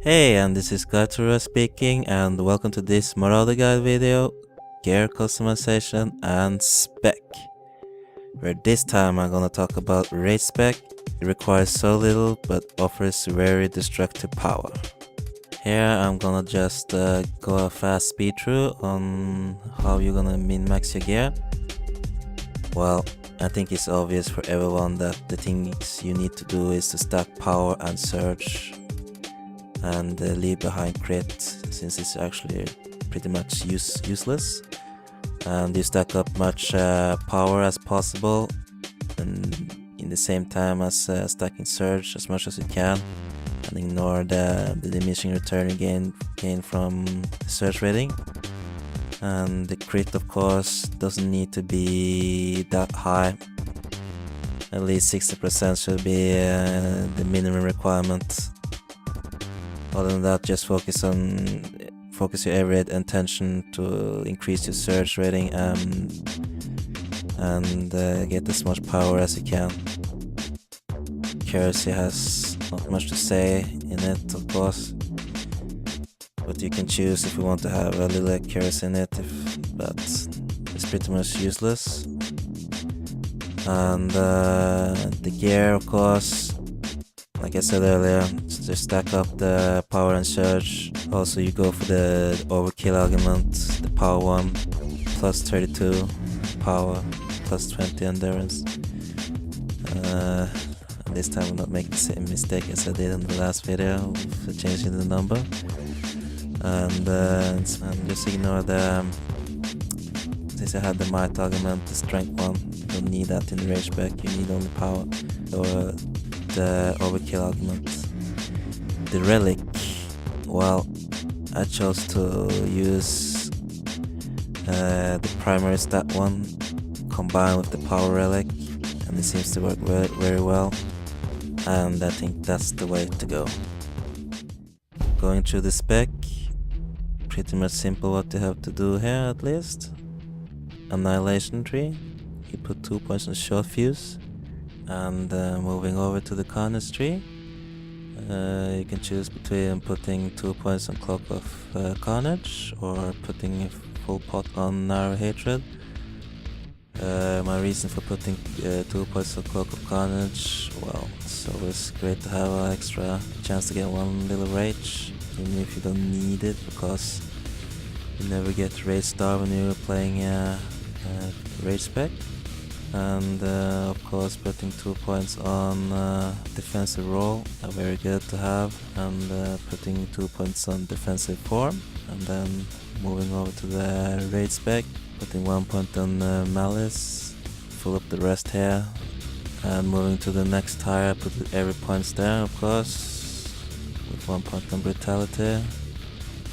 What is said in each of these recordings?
Hey, and this is SkytorRush speaking, and welcome to this Marauder guide video, gear customization and spec. Where this time I'm gonna talk about raid spec. It requires so little but offers very destructive power. Here I'm gonna just go a fast speed through on how you're gonna min-max your gear. Well, I think it's obvious for everyone that the things you need to do is to stack power and surge and leave behind crit, since it's actually pretty much useless, and you stack up much power as possible, and in the same time as stacking surge as much as you can, and ignore the diminishing return you gain from the surge rating. And the crit, of course, doesn't need to be that high. At least 60% should be the minimum requirement. Other than that, just focus your every attention to increase your surge rating and get as much power as you can. Accuracy has not much to say in it, of course, but you can choose if you want to have a little accuracy in it, but it's pretty much useless. And the gear, of course, like I said earlier, just stack up the power and surge. Also, you go for the overkill argument, the power one, plus 32 power, plus 20 endurance. And this time I'm not making the same mistake as I did in the last video for changing the number. And just ignore the, since I had the might argument, the strength one, you don't need that in the rage spec, you need only power, or the overkill argument. The relic, well, I chose to use the primary stat one combined with the power relic, and it seems to work very well, and I think that's the way to go. Going through the spec, pretty much simple what you have to do here at least. Annihilation tree, you put 2 points on short fuse. And moving over to the carnage tree, you can choose between putting 2 points on cloak of carnage or putting a full pot on narrow hatred. My reason for putting 2 points on cloak of carnage, well, it's always great to have an extra chance to get one little rage, even if you don't need it, because you never get rage star when you're playing rage spec. And of course, putting 2 points on defensive roll are very good to have, and putting 2 points on defensive form, and then moving over to the raid spec, putting 1 point on malice, fill up the rest here, and moving to the next tire, put every points there, of course, with 1 point on brutality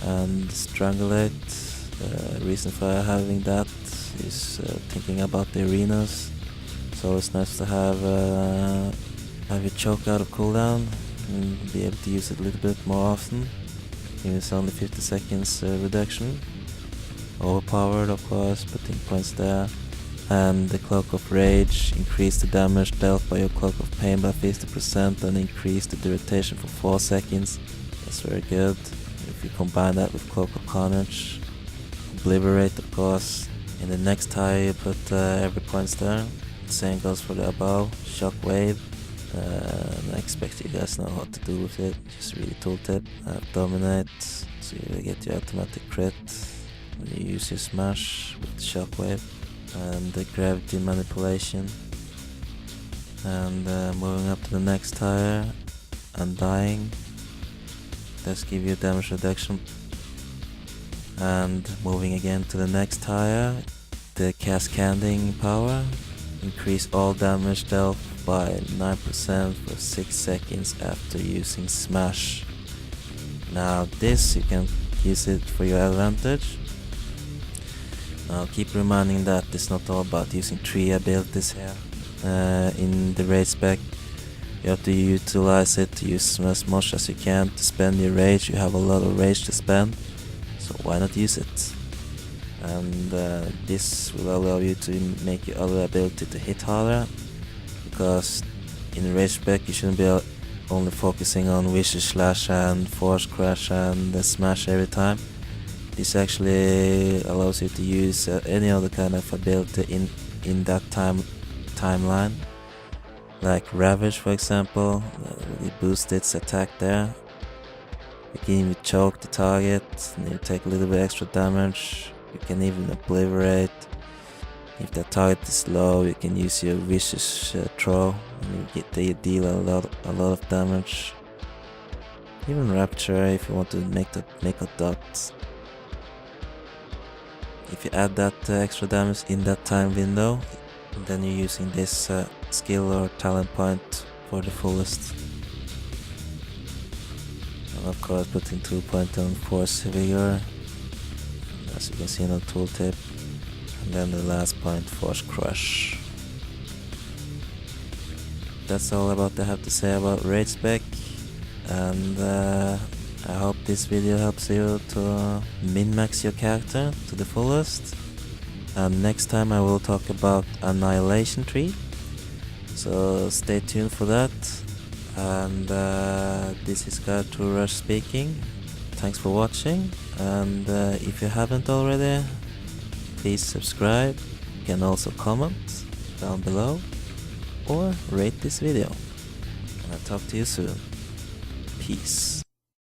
and strangulate. The reason for having that is thinking about the arenas, so it's nice to have your choke out of cooldown and be able to use it a little bit more often, even if it's only 50 seconds reduction. Overpowered, of course, putting points there. And the Cloak of Rage, increase the damage dealt by your Cloak of Pain by 50% and increase the duration for 4 seconds. That's very good. If you combine that with Cloak of Carnage, Obliterate, of course. In the next tire you put every points there. The same goes for the above, Shockwave. I expect you guys know what to do with it. Just read the tooltip. Dominate, so you get your automatic crit when you use your smash with the Shockwave. And the gravity manipulation. And moving up to the next tire, Undying. Does give you damage reduction. And moving again to the next tire, the Cascading power, increase all damage dealt by 9% for 6 seconds after using smash. Now this, you can use it for your advantage. Now keep reminding that it's not all about using 3 abilities here. In the raid spec, you have to utilize it to use as much as you can to spend your rage. You have a lot of rage to spend, so why not use it? And this will allow you to make your other ability to hit harder, because in the rage spec you shouldn't be only focusing on vicious slash and force crash and smash every time. This actually allows you to use any other kind of ability in that timeline, like Ravage for example. You boost its attack there. You can even choke the target and you take a little bit extra damage. You can even obliterate. If the target is low, you can use your vicious throw and you deal a lot of damage. Even Rapture if you want to make a dot. If you add that extra damage in that time window, then you're using this skill or talent point for the fullest. And of course putting 2 points on Force Vigor, as you can see in the tooltip. And then the last point, Force Crush. That's all about I have to say about Raid Spec, and I hope this video helps you to min-max your character to the fullest. And next time I will talk about Annihilation Tree, so stay tuned for that. And this is SkytorRush speaking. Thanks for watching, and if you haven't already, please subscribe. You can also comment down below or rate this video. And I'll talk to you soon. Peace.